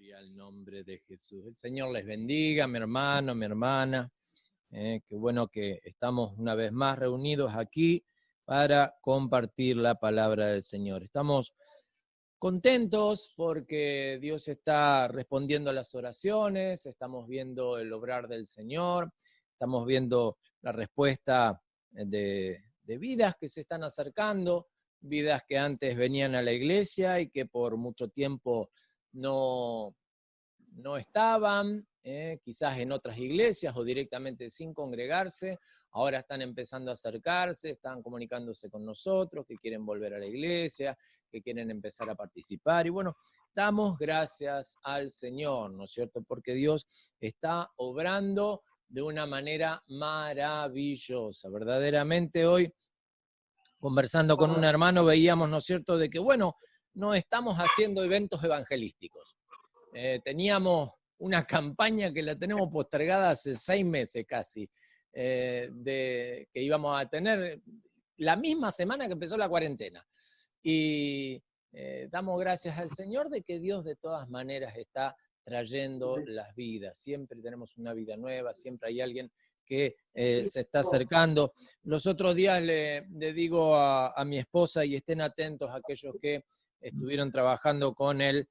Gloria al nombre de Jesús. El Señor les bendiga, mi hermano, mi hermana. Qué bueno que estamos una vez más reunidos aquí para compartir la palabra del Señor. Estamos contentos porque Dios está respondiendo a las oraciones, estamos viendo el obrar del Señor, estamos viendo la respuesta de vidas que se están acercando, vidas que antes venían a la iglesia y que por mucho tiempo no estaban, quizás en otras iglesias o directamente sin congregarse, ahora están empezando a acercarse, están comunicándose con nosotros, que quieren volver a la iglesia, que quieren empezar a participar. Y bueno, damos gracias al Señor, ¿no es cierto? Porque Dios está obrando de una manera maravillosa. Verdaderamente hoy, conversando con un hermano, veíamos, ¿no es cierto?, de que, bueno, no estamos haciendo eventos evangelísticos. Teníamos una campaña que la tenemos postergada hace 6 meses casi, que íbamos a tener la misma semana que empezó la cuarentena. Y damos gracias al Señor de que Dios de todas maneras está trayendo las vidas. Siempre tenemos una vida nueva, siempre hay alguien que se está acercando. Los otros días le digo a mi esposa, y estén atentos a aquellos que estuvieron trabajando con el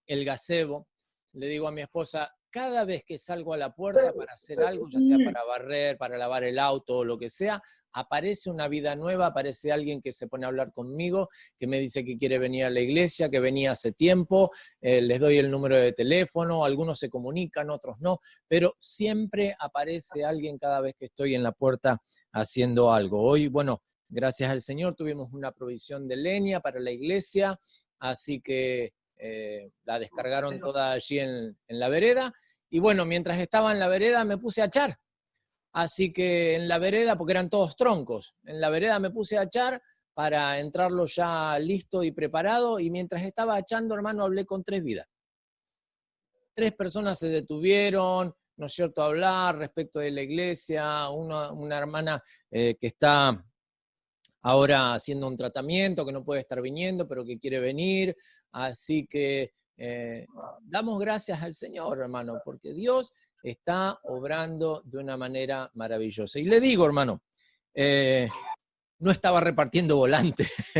gazebo, le digo a mi esposa, cada vez que salgo a la puerta para hacer algo, ya sea para barrer, para lavar el auto o lo que sea, aparece una vida nueva, aparece alguien que se pone a hablar conmigo, que me dice que quiere venir a la iglesia, que venía hace tiempo, les doy el número de teléfono, algunos se comunican, otros no, pero siempre aparece alguien cada vez que estoy en la puerta haciendo algo. Hoy, bueno, gracias al Señor tuvimos una provisión de leña para la iglesia, así que la descargaron toda allí en la vereda, y bueno, mientras estaba en la vereda me puse a echar, así que en la vereda, porque eran todos troncos, en la vereda me puse a echar para entrarlo ya listo y preparado, y mientras estaba echando, hermano, hablé con 3 vidas. 3 personas se detuvieron, ¿no es cierto?, a hablar respecto de la iglesia, una hermana que está ahora haciendo un tratamiento, que no puede estar viniendo, pero que quiere venir, así que damos gracias al Señor, hermano, porque Dios está obrando de una manera maravillosa. Y le digo, hermano, no estaba repartiendo volantes,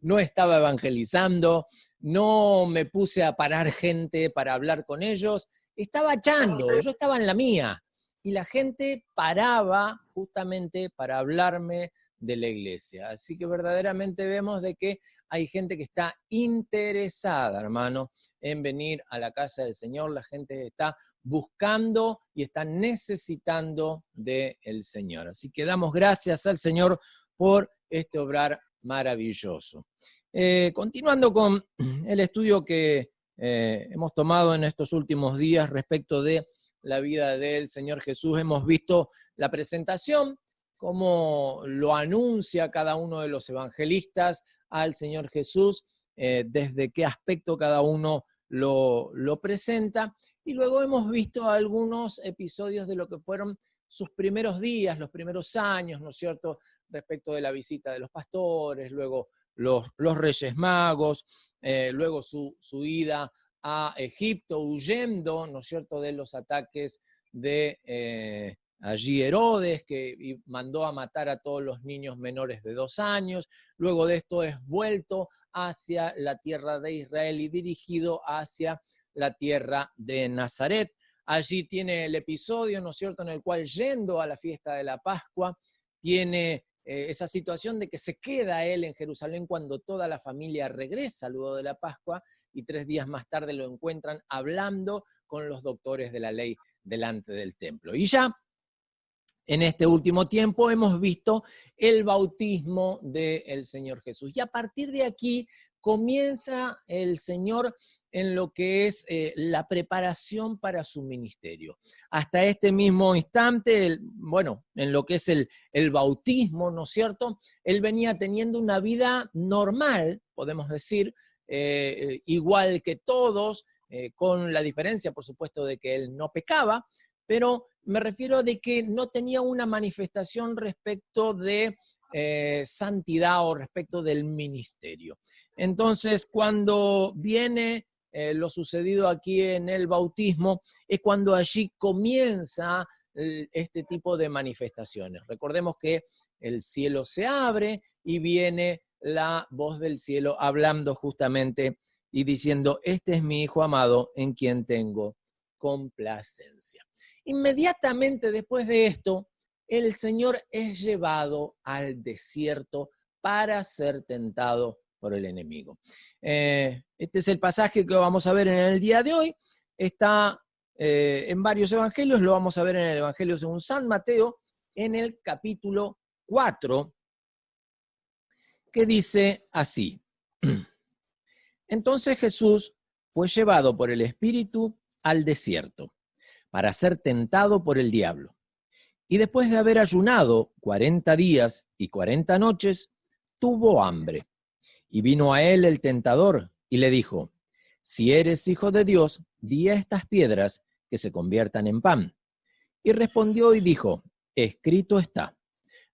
no estaba evangelizando, no me puse a parar gente para hablar con ellos, estaba echando, yo estaba en la mía, y la gente paraba justamente para hablarme de la iglesia. Así que verdaderamente vemos de que hay gente que está interesada, hermano, en venir a la casa del Señor. La gente está buscando y está necesitando del Señor. Así que damos gracias al Señor por este obrar maravilloso. Continuando con el estudio que hemos tomado en estos últimos días respecto de la vida del Señor Jesús, hemos visto la presentación, cómo lo anuncia cada uno de los evangelistas al Señor Jesús, desde qué aspecto cada uno lo presenta, y luego hemos visto algunos episodios de lo que fueron sus primeros días, los primeros años, ¿no es cierto?, respecto de la visita de los pastores, luego los Reyes Magos, luego su ida a Egipto, huyendo, ¿no es cierto?, de los ataques de allí Herodes, que mandó a matar a todos los niños menores de 2 años. Luego de esto es vuelto hacia la tierra de Israel y dirigido hacia la tierra de Nazaret. Allí tiene el episodio, ¿no es cierto?, en el cual, yendo a la fiesta de la Pascua, tiene esa situación de que se queda él en Jerusalén cuando toda la familia regresa luego de la Pascua, y 3 días más tarde lo encuentran hablando con los doctores de la ley delante del templo. Y ya en este último tiempo hemos visto el bautismo del Señor Jesús. Y a partir de aquí comienza el Señor en lo que es la preparación para su ministerio. Hasta este mismo instante, bueno, en lo que es el bautismo, ¿no es cierto?, él venía teniendo una vida normal, podemos decir, igual que todos, con la diferencia, por supuesto, de que él no pecaba, pero me refiero de que no tenía una manifestación respecto de santidad o respecto del ministerio. Entonces, cuando viene lo sucedido aquí en el bautismo, es cuando allí comienza este tipo de manifestaciones. Recordemos que el cielo se abre y viene la voz del cielo hablando justamente y diciendo, este es mi Hijo amado en quien tengo complacencia. Inmediatamente después de esto, el Señor es llevado al desierto para ser tentado por el enemigo. Este es el pasaje que vamos a ver en el día de hoy. Está en varios evangelios, lo vamos a ver en el Evangelio según San Mateo, en el capítulo 4, que dice así. Entonces Jesús fue llevado por el Espíritu al desierto para ser tentado por el diablo. Y después de haber ayunado 40 días y 40 noches, tuvo hambre. Y vino a él el tentador y le dijo, si eres hijo de Dios, di a estas piedras que se conviertan en pan. Y respondió y dijo, escrito está,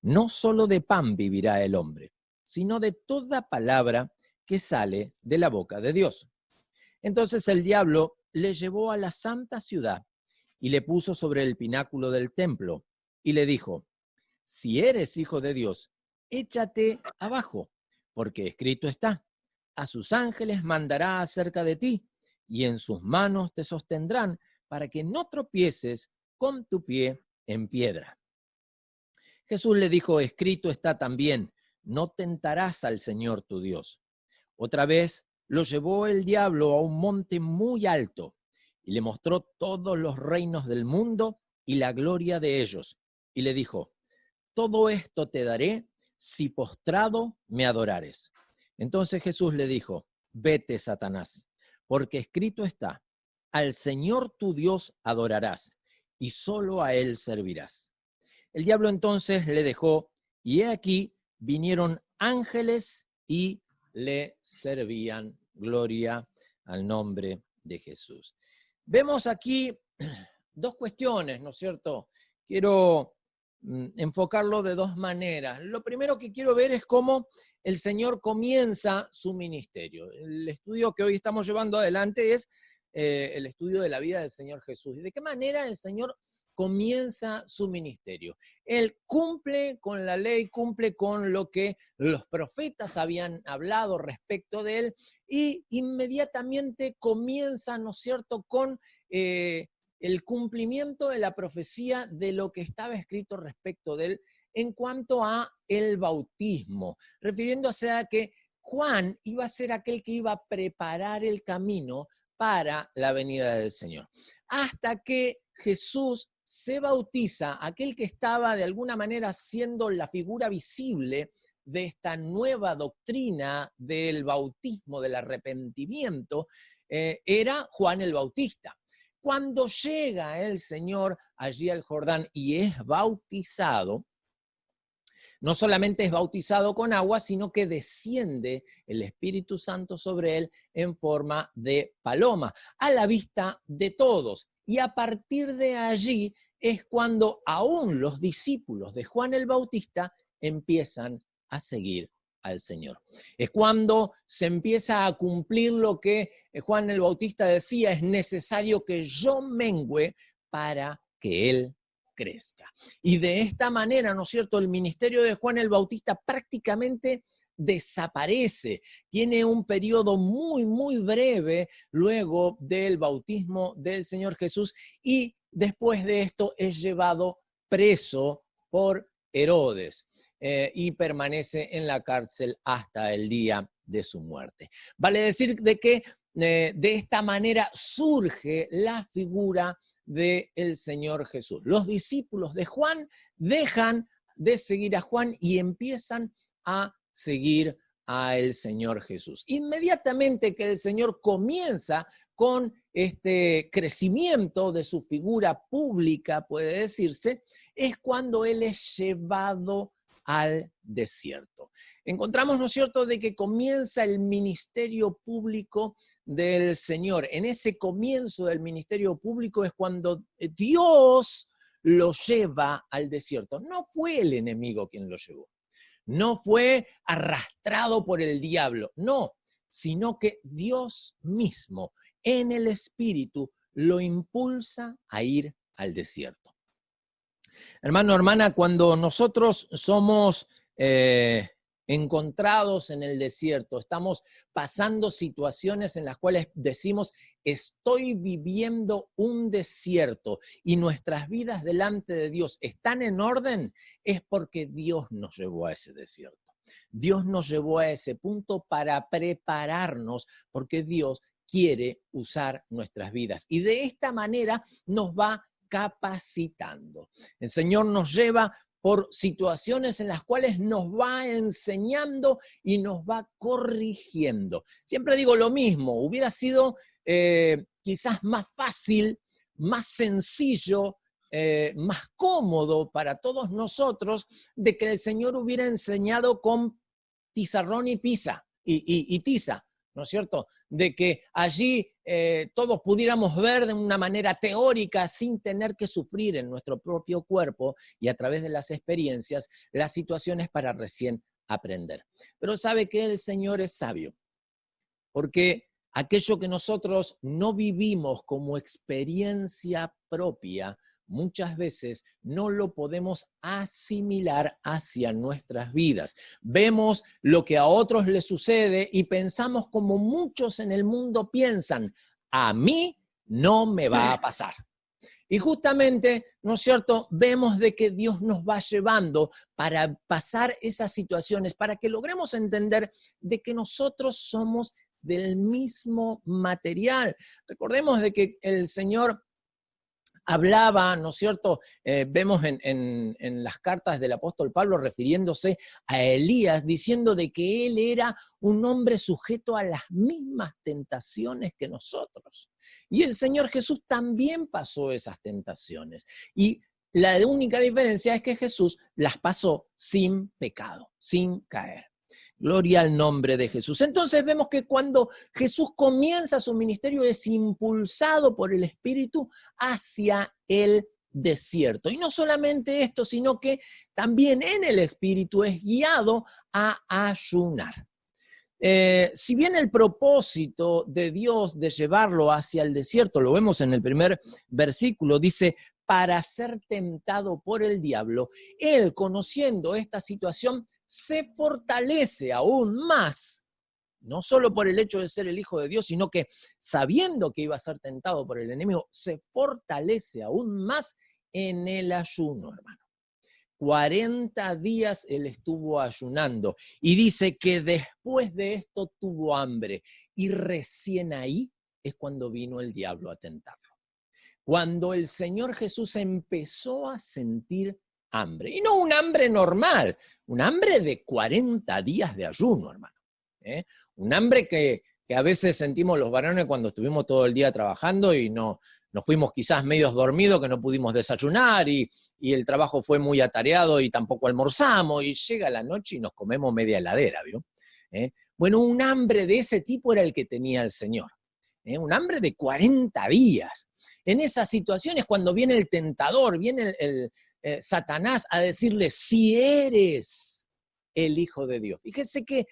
no solo de pan vivirá el hombre, sino de toda palabra que sale de la boca de Dios. Entonces el diablo le llevó a la santa ciudad y le puso sobre el pináculo del templo y le dijo, si eres hijo de Dios, échate abajo, porque escrito está, a sus ángeles mandará acerca de ti, y en sus manos te sostendrán, para que no tropieces con tu pie en piedra. Jesús le dijo, escrito está también, no tentarás al Señor tu Dios. Otra vez lo llevó el diablo a un monte muy alto, y le mostró todos los reinos del mundo y la gloria de ellos, y le dijo, todo esto te daré si postrado me adorares. Entonces Jesús le dijo, vete, Satanás, porque escrito está, al Señor tu Dios adorarás, y solo a Él servirás. El diablo entonces le dejó, y he aquí vinieron ángeles y le servían. Gloria al nombre de Jesús. Vemos aquí dos cuestiones, ¿no es cierto? Quiero enfocarlo de dos maneras. Lo primero que quiero ver es cómo el Señor comienza su ministerio. El estudio que hoy estamos llevando adelante es el estudio de la vida del Señor Jesús. ¿Y de qué manera el Señor comienza su ministerio? Él cumple con la ley, cumple con lo que los profetas habían hablado respecto de él y inmediatamente comienza, ¿no es cierto?, con el cumplimiento de la profecía de lo que estaba escrito respecto de él en cuanto a el bautismo, refiriéndose a que Juan iba a ser aquel que iba a preparar el camino para la venida del Señor. Hasta que Jesús se bautiza, aquel que estaba de alguna manera siendo la figura visible de esta nueva doctrina del bautismo, del arrepentimiento, era Juan el Bautista. Cuando llega el Señor allí al Jordán y es bautizado, no solamente es bautizado con agua, sino que desciende el Espíritu Santo sobre él en forma de paloma, a la vista de todos. Y a partir de allí es cuando aún los discípulos de Juan el Bautista empiezan a seguir al Señor. Es cuando se empieza a cumplir lo que Juan el Bautista decía, es necesario que yo mengüe para que Él crezca. Y de esta manera, ¿no es cierto?, el ministerio de Juan el Bautista prácticamente desaparece, tiene un periodo muy, muy breve luego del bautismo del Señor Jesús y después de esto es llevado preso por Herodes y permanece en la cárcel hasta el día de su muerte. Vale decir de que de esta manera surge la figura del Señor Jesús. Los discípulos de Juan dejan de seguir a Juan y empiezan a seguir al Señor Jesús. Inmediatamente que el Señor comienza con este crecimiento de su figura pública, puede decirse, es cuando Él es llevado al desierto. Encontramos, ¿no es cierto?, de que comienza el ministerio público del Señor. En ese comienzo del ministerio público es cuando Dios lo lleva al desierto. No fue el enemigo quien lo llevó. No fue arrastrado por el diablo, no, sino que Dios mismo en el Espíritu lo impulsa a ir al desierto. Hermano, hermana, cuando nosotros somos encontrados en el desierto, estamos pasando situaciones en las cuales decimos, estoy viviendo un desierto y nuestras vidas delante de Dios están en orden, es porque Dios nos llevó a ese desierto. Dios nos llevó a ese punto para prepararnos, porque Dios quiere usar nuestras vidas. Y de esta manera nos va capacitando. El Señor nos lleva por situaciones en las cuales nos va enseñando y nos va corrigiendo. Siempre digo lo mismo, hubiera sido quizás más fácil, más sencillo, más cómodo para todos nosotros de que el Señor hubiera enseñado con tizarrón y tiza, ¿no es cierto? De que allí todos pudiéramos ver de una manera teórica sin tener que sufrir en nuestro propio cuerpo y a través de las experiencias las situaciones para recién aprender. Pero sabe que el Señor es sabio, porque aquello que nosotros no vivimos como experiencia propia, muchas veces no lo podemos asimilar hacia nuestras vidas. Vemos lo que a otros les sucede y pensamos como muchos en el mundo piensan, a mí no me va a pasar. Y justamente, ¿no es cierto?, vemos de que Dios nos va llevando para pasar esas situaciones, para que logremos entender de que nosotros somos del mismo material. Recordemos de que el Señor hablaba, ¿no es cierto? Vemos en las cartas del apóstol Pablo refiriéndose a Elías, diciendo de que él era un hombre sujeto a las mismas tentaciones que nosotros. Y el Señor Jesús también pasó esas tentaciones. Y la única diferencia es que Jesús las pasó sin pecado, sin caer. Gloria al nombre de Jesús. Entonces vemos que cuando Jesús comienza su ministerio es impulsado por el Espíritu hacia el desierto. Y no solamente esto, sino que también en el Espíritu es guiado a ayunar. Si bien el propósito de Dios de llevarlo hacia el desierto, lo vemos en el primer versículo, dice, para ser tentado por el diablo, él, conociendo esta situación, se fortalece aún más, no solo por el hecho de ser el Hijo de Dios, sino que sabiendo que iba a ser tentado por el enemigo, se fortalece aún más en el ayuno, hermano. 40 días él estuvo ayunando y dice que después de esto tuvo hambre y recién ahí es cuando vino el diablo a tentarlo. Cuando el Señor Jesús empezó a sentir hambre, y no un hambre normal, un hambre de 40 días de ayuno, hermano. Un hambre que a veces sentimos los varones cuando estuvimos todo el día trabajando y nos fuimos quizás medios dormidos, que no pudimos desayunar y el trabajo fue muy atareado y tampoco almorzamos y llega la noche y nos comemos media heladera, ¿vio? Bueno, un hambre de ese tipo era el que tenía el Señor. Un hambre de 40 días. En esas situaciones cuando viene el tentador, viene el Satanás a decirle, si eres el Hijo de Dios. Fíjese qué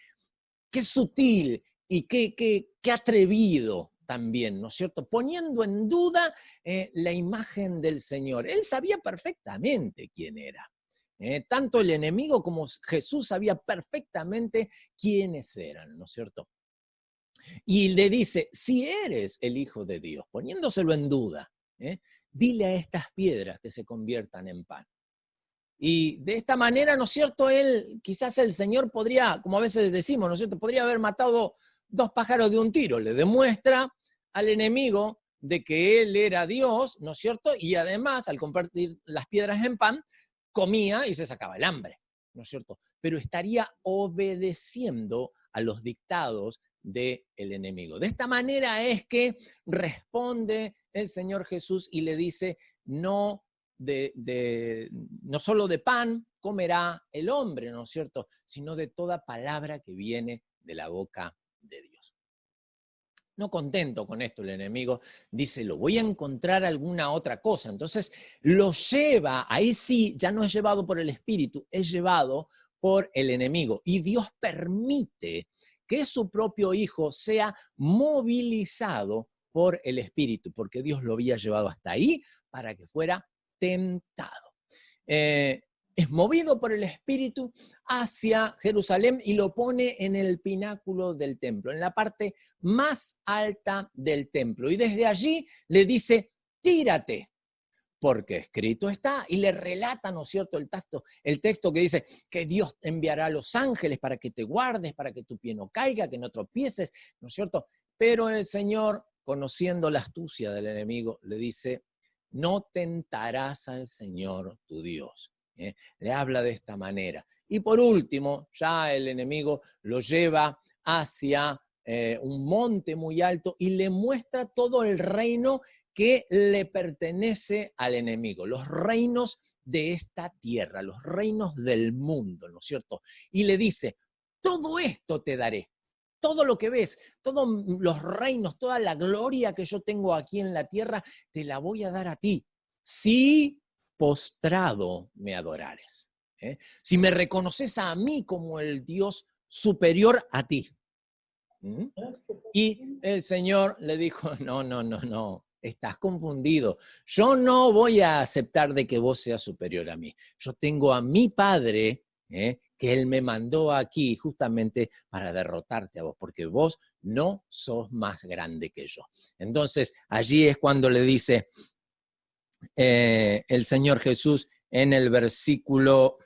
sutil y qué atrevido también, ¿no es cierto? Poniendo en duda la imagen del Señor. Él sabía perfectamente quién era. Tanto el enemigo como Jesús sabía perfectamente quiénes eran, ¿no es cierto? Y le dice, si eres el Hijo de Dios, poniéndoselo en duda, dile a estas piedras que se conviertan en pan. Y de esta manera, ¿no es cierto?, quizás el Señor podría, como a veces decimos, ¿no es cierto?, podría haber matado 2 pájaros de un tiro. Le demuestra al enemigo de que él era Dios, ¿no es cierto?, y además, al convertir las piedras en pan, comía y se sacaba el hambre, ¿no es cierto? Pero estaría obedeciendo a los dictados del enemigo. De esta manera es que responde el Señor Jesús y le dice, no solo de pan comerá el hombre, ¿no es cierto?, sino de toda palabra que viene de la boca de Dios. No contento con esto el enemigo, dice, lo voy a encontrar alguna otra cosa. Entonces lo lleva, ahí sí, ya no es llevado por el Espíritu, es llevado por el enemigo. Y Dios permite que su propio hijo sea movilizado por el Espíritu, porque Dios lo había llevado hasta ahí para que fuera tentado. Es movido por el Espíritu hacia Jerusalén y lo pone en el pináculo del templo, en la parte más alta del templo. Y desde allí le dice, tírate, porque escrito está, y le relata, ¿no es cierto?, el texto que dice que Dios enviará a los ángeles para que te guardes, para que tu pie no caiga, que no tropieces, ¿no es cierto? Pero el Señor, conociendo la astucia del enemigo, le dice, no tentarás al Señor tu Dios. Le habla de esta manera. Y por último, ya el enemigo lo lleva hacia un monte muy alto y le muestra todo el reino que le pertenece al enemigo, los reinos de esta tierra, los reinos del mundo, ¿no es cierto? Y le dice, todo esto te daré, todo lo que ves, todos los reinos, toda la gloria que yo tengo aquí en la tierra, te la voy a dar a ti, si postrado me adorares. Si me reconoces a mí como el Dios superior a ti. Y el Señor le dijo, no, estás confundido. Yo no voy a aceptar de que vos seas superior a mí. Yo tengo a mi Padre, que Él me mandó aquí justamente para derrotarte a vos, porque vos no sos más grande que yo. Entonces, allí es cuando le dice el Señor Jesús en el versículo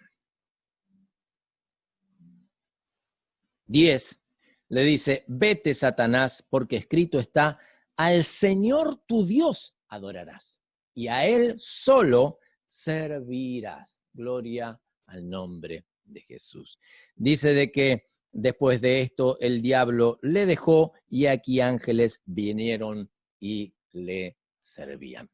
10, le dice, vete, Satanás, porque escrito está, al Señor tu Dios adorarás, y a Él solo servirás. Gloria al nombre de Jesús. Dice de que después de esto el diablo le dejó y aquí ángeles vinieron y le servían.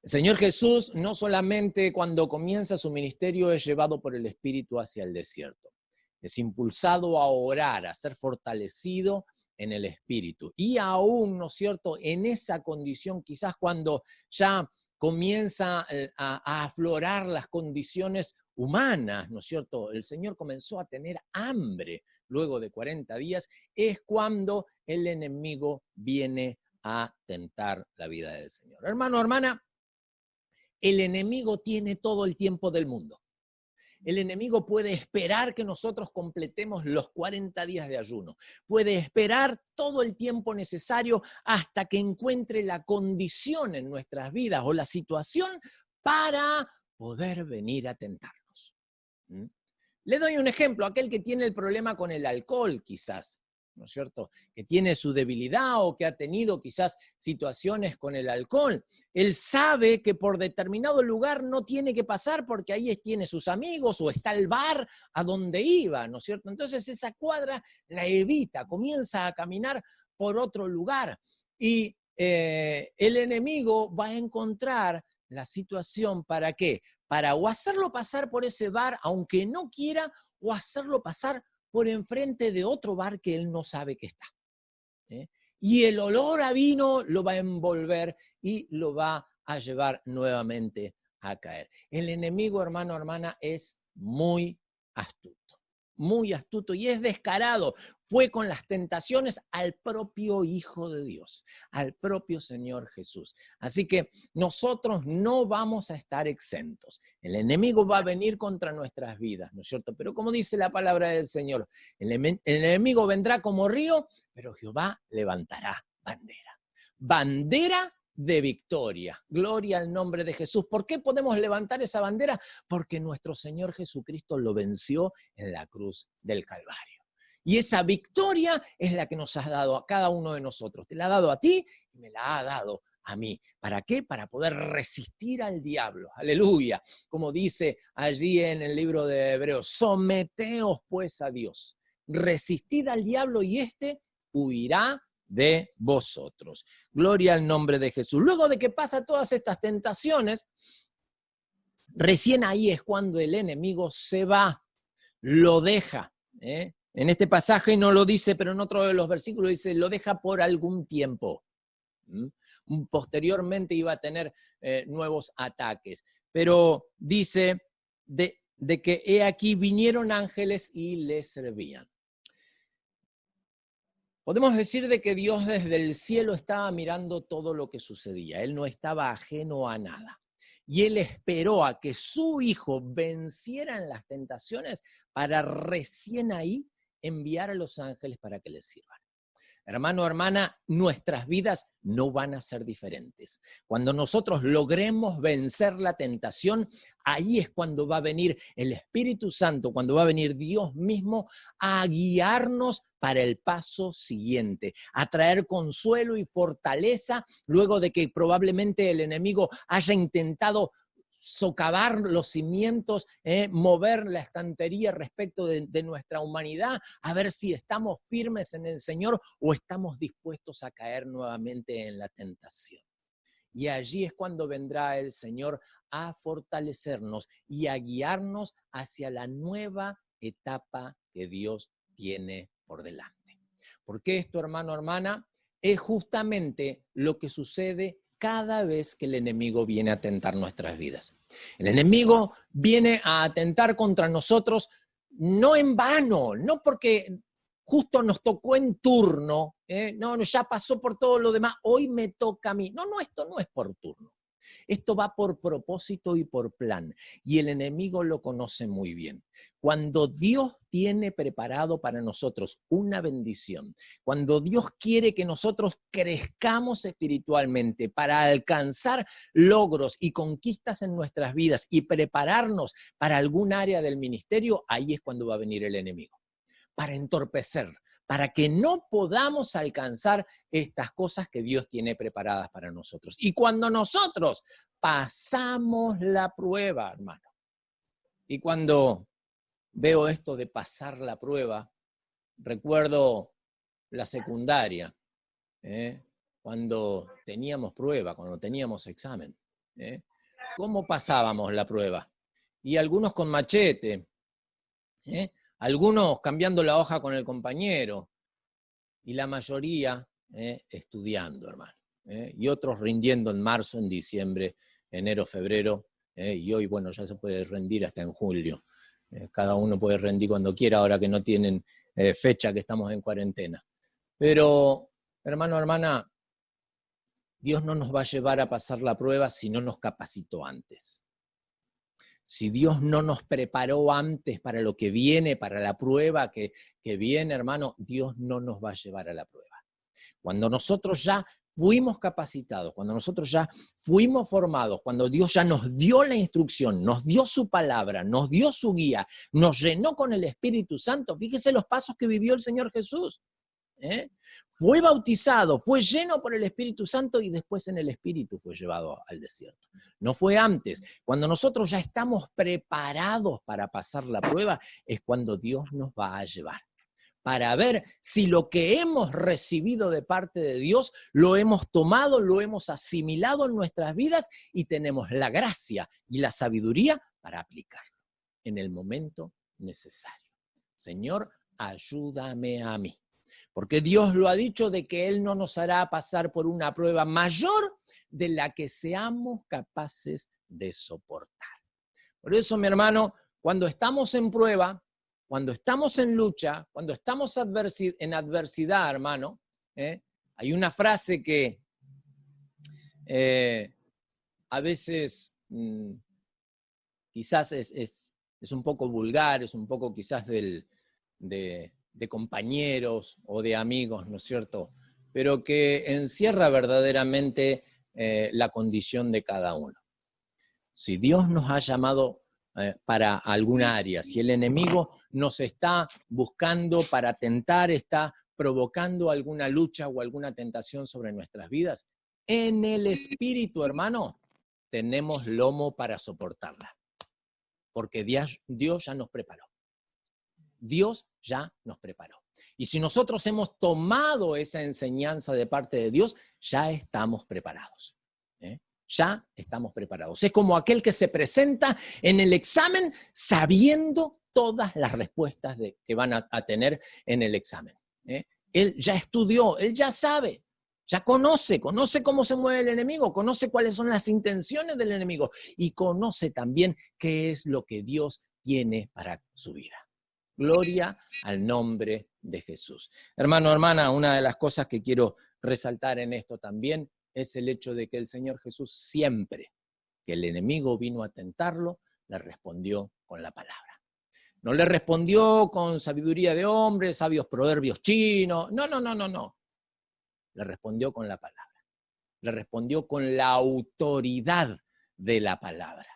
El Señor Jesús no solamente cuando comienza su ministerio es llevado por el Espíritu hacia el desierto, es impulsado a orar, a ser fortalecido en el Espíritu. Y aún, ¿no es cierto?, en esa condición, quizás cuando ya comienza a aflorar las condiciones humanas, ¿no es cierto?, el Señor comenzó a tener hambre luego de 40 días, es cuando el enemigo viene a tentar la vida del Señor. Hermano, hermana, el enemigo tiene todo el tiempo del mundo. El enemigo puede esperar que nosotros completemos los 40 días de ayuno. Puede esperar todo el tiempo necesario hasta que encuentre la condición en nuestras vidas o la situación para poder venir a tentarnos. Le doy un ejemplo, aquel que tiene el problema con el alcohol, quizás, ¿no es cierto?, que tiene su debilidad o que ha tenido quizás situaciones con el alcohol. Él sabe que por determinado lugar no tiene que pasar porque ahí tiene sus amigos o está el bar a donde iba, ¿no es cierto? Entonces esa cuadra la evita, comienza a caminar por otro lugar y el enemigo va a encontrar la situación ¿para qué? Para o hacerlo pasar por ese bar aunque no quiera o hacerlo pasar por enfrente de otro bar que él no sabe que está. Y el olor a vino lo va a envolver y lo va a llevar nuevamente a caer. El enemigo, hermano, hermana, es muy astuto y es descarado. Fue con las tentaciones al propio Hijo de Dios, al propio Señor Jesús. Así que nosotros no vamos a estar exentos. El enemigo va a venir contra nuestras vidas, ¿no es cierto? Pero como dice la palabra del Señor, el enemigo vendrá como río, pero Jehová levantará bandera. Bandera de victoria. Gloria al nombre de Jesús. ¿Por qué podemos levantar esa bandera? Porque nuestro Señor Jesucristo lo venció en la cruz del Calvario. Y esa victoria es la que nos ha dado a cada uno de nosotros. Te la ha dado a ti y me la ha dado a mí. ¿Para qué? Para poder resistir al diablo. Aleluya. Como dice allí en el libro de Hebreos, someteos pues a Dios. Resistid al diablo y éste huirá de vosotros. Gloria al nombre de Jesús. Luego de que pasa todas estas tentaciones, recién ahí es cuando el enemigo se va, lo deja. En este pasaje no lo dice, pero en otro de los versículos dice, lo deja por algún tiempo. Posteriormente iba a tener nuevos ataques. Pero dice de que he aquí vinieron ángeles y le servían. Podemos decir de que Dios desde el cielo estaba mirando todo lo que sucedía. Él no estaba ajeno a nada. Y Él esperó a que su Hijo venciera en las tentaciones para recién ahí enviar a los ángeles para que les sirvan. Hermano, hermana, nuestras vidas no van a ser diferentes. Cuando nosotros logremos vencer la tentación, ahí es cuando va a venir el Espíritu Santo, cuando va a venir Dios mismo a guiarnos para el paso siguiente, a traer consuelo y fortaleza luego de que probablemente el enemigo haya intentado socavar los cimientos, mover la estantería respecto de nuestra humanidad, a ver si estamos firmes en el Señor o estamos dispuestos a caer nuevamente en la tentación. Y allí es cuando vendrá el Señor a fortalecernos y a guiarnos hacia la nueva etapa que Dios tiene por delante. Porque esto, hermano, hermana, es justamente lo que sucede cada vez que el enemigo viene a atentar nuestras vidas. El enemigo viene a atentar contra nosotros no en vano, no porque justo nos tocó en turno, no, ya pasó por todo lo demás, hoy me toca a mí. No, esto no es por turno. Esto va por propósito y por plan, y el enemigo lo conoce muy bien. Cuando Dios tiene preparado para nosotros una bendición, cuando Dios quiere que nosotros crezcamos espiritualmente para alcanzar logros y conquistas en nuestras vidas y prepararnos para algún área del ministerio, ahí es cuando va a venir el enemigo, para entorpecer, para que no podamos alcanzar estas cosas que Dios tiene preparadas para nosotros. Y cuando nosotros pasamos la prueba, hermano, y cuando veo esto de pasar la prueba, recuerdo la secundaria, cuando teníamos prueba, cuando teníamos examen. ¿Cómo pasábamos la prueba? Y algunos con machete, algunos cambiando la hoja con el compañero, y la mayoría estudiando, hermano. Y otros rindiendo en marzo, en diciembre, enero, febrero, y hoy, bueno, ya se puede rendir hasta en julio. Cada uno puede rendir cuando quiera, ahora que no tienen fecha, que estamos en cuarentena. Pero, hermano, hermana, Dios no nos va a llevar a pasar la prueba si no nos capacitó antes. Si Dios no nos preparó antes para lo que viene, para la prueba que viene, hermano, Dios no nos va a llevar a la prueba. Cuando nosotros ya fuimos capacitados, cuando nosotros ya fuimos formados, cuando Dios ya nos dio la instrucción, nos dio su palabra, nos dio su guía, nos llenó con el Espíritu Santo, fíjese los pasos que vivió el Señor Jesús. Fue bautizado, fue lleno por el Espíritu Santo y después en el Espíritu fue llevado al desierto. No fue antes. Cuando nosotros ya estamos preparados para pasar la prueba, es cuando Dios nos va a llevar, para ver si lo que hemos recibido de parte de Dios lo hemos tomado, lo hemos asimilado en nuestras vidas y tenemos la gracia y la sabiduría para aplicarlo en el momento necesario. Señor, ayúdame a mí. Porque Dios lo ha dicho de que Él no nos hará pasar por una prueba mayor de la que seamos capaces de soportar. Por eso, mi hermano, cuando estamos en prueba, cuando estamos en lucha, cuando estamos en adversidad, hermano, hay una frase que a veces quizás es un poco vulgar, es un poco quizás de compañeros o de amigos, ¿no es cierto? Pero que encierra verdaderamente la condición de cada uno. Si Dios nos ha llamado para alguna área, si el enemigo nos está buscando para tentar, está provocando alguna lucha o alguna tentación sobre nuestras vidas, en el Espíritu, hermano, tenemos lomo para soportarla. Porque Dios ya nos preparó. Dios ya nos preparó. Y si nosotros hemos tomado esa enseñanza de parte de Dios, ya estamos preparados. Ya estamos preparados. Es como aquel que se presenta en el examen sabiendo todas las respuestas que van a tener en el examen. Él ya estudió, él ya sabe, ya conoce cómo se mueve el enemigo, conoce cuáles son las intenciones del enemigo y conoce también qué es lo que Dios tiene para su vida. Gloria al nombre de Jesús. Hermano, hermana, una de las cosas que quiero resaltar en esto también es el hecho de que el Señor Jesús siempre que el enemigo vino a tentarlo, le respondió con la palabra. No le respondió con sabiduría de hombre, sabios proverbios chinos, no. Le respondió con la palabra. Le respondió con la autoridad de la palabra.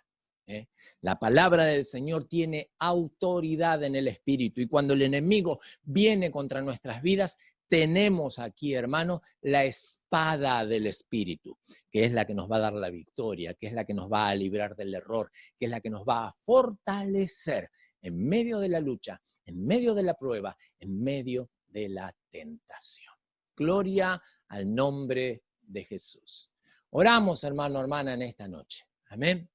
La palabra del Señor tiene autoridad en el Espíritu, y cuando el enemigo viene contra nuestras vidas, tenemos aquí, hermano, la espada del Espíritu, que es la que nos va a dar la victoria, que es la que nos va a librar del error, que es la que nos va a fortalecer en medio de la lucha, en medio de la prueba, en medio de la tentación. Gloria al nombre de Jesús. Oramos, hermano, hermana, en esta noche. Amén.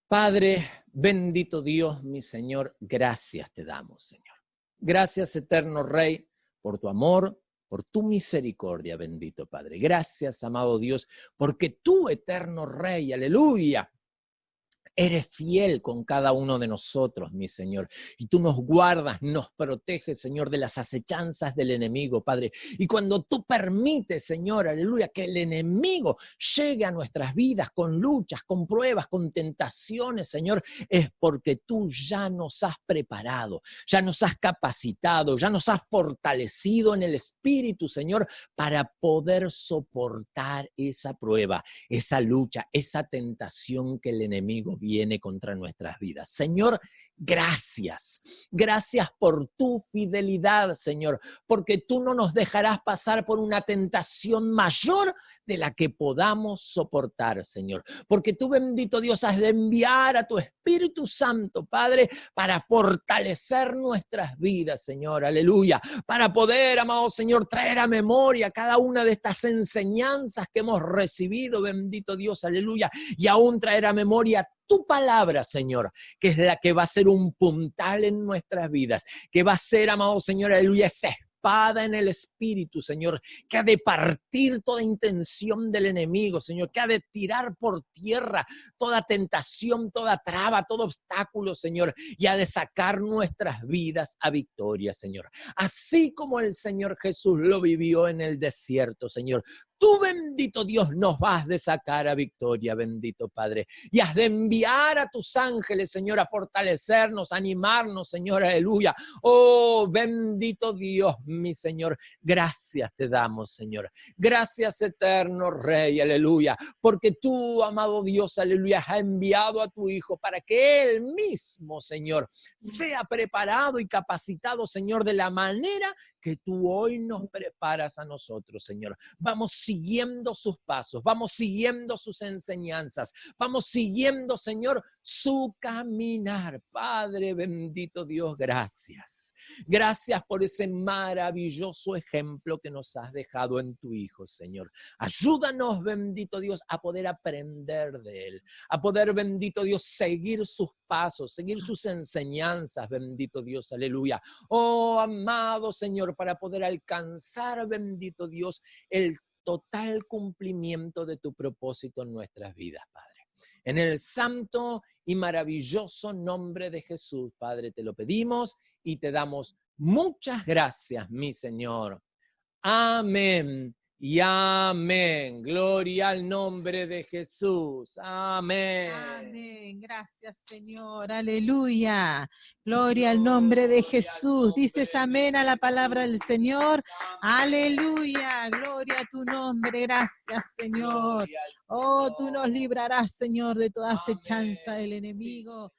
Padre, bendito Dios, mi Señor, gracias te damos, Señor. Gracias, eterno Rey, por tu amor, por tu misericordia, bendito Padre. Gracias, amado Dios, porque tú, eterno Rey, aleluya, eres fiel con cada uno de nosotros, mi Señor, y tú nos guardas, nos proteges, Señor, de las acechanzas del enemigo, Padre. Y cuando tú permites, Señor, aleluya, que el enemigo llegue a nuestras vidas con luchas, con pruebas, con tentaciones, Señor, es porque tú ya nos has preparado, ya nos has capacitado, ya nos has fortalecido en el Espíritu, Señor, para poder soportar esa prueba, esa lucha, esa tentación que el enemigo viene contra nuestras vidas. Señor, gracias. Gracias por tu fidelidad, Señor, porque tú no nos dejarás pasar por una tentación mayor de la que podamos soportar, Señor. Porque tú, bendito Dios, has de enviar a tu Espíritu Santo, Padre, para fortalecer nuestras vidas, Señor. Aleluya. Para poder, amado Señor, traer a memoria cada una de estas enseñanzas que hemos recibido, bendito Dios, aleluya. Y aún traer a memoria tu palabra, Señor, que es la que va a ser un puntal en nuestras vidas, que va a ser, amado Señor, aleluya, esa espada en el Espíritu, Señor, que ha de partir toda intención del enemigo, Señor, que ha de tirar por tierra toda tentación, toda traba, todo obstáculo, Señor, y ha de sacar nuestras vidas a victoria, Señor. Así como el Señor Jesús lo vivió en el desierto, Señor, tú, bendito Dios, nos vas de sacar a victoria, bendito Padre. Y has de enviar a tus ángeles, Señor, a fortalecernos, a animarnos, Señor, aleluya. Oh, bendito Dios, mi Señor. Gracias te damos, Señor. Gracias, eterno Rey, aleluya. Porque tú, amado Dios, aleluya, has enviado a tu Hijo para que Él mismo, Señor, sea preparado y capacitado, Señor, de la manera que tú hoy nos preparas a nosotros, Señor. Vamos siguiendo sus pasos, vamos siguiendo sus enseñanzas, vamos siguiendo, Señor, su caminar. Padre bendito Dios, gracias. Gracias por ese maravilloso ejemplo que nos has dejado en tu Hijo, Señor. Ayúdanos, bendito Dios, a poder aprender de Él, a poder, bendito Dios, seguir sus pasos, seguir sus enseñanzas, bendito Dios, aleluya. Oh, amado Señor, para poder alcanzar, bendito Dios, el total cumplimiento de tu propósito en nuestras vidas, Padre. En el santo y maravilloso nombre de Jesús, Padre, te lo pedimos y te damos muchas gracias, mi Señor. Amén y amén. Gloria al nombre de Jesús. Amén. Amén. Gracias, Señor. Aleluya. Gloria al nombre de Jesús. Dices amén a la palabra del Señor. Aleluya. Gloria a tu nombre. Gracias, Señor. Oh, tú nos librarás, Señor, de toda acechanza del enemigo.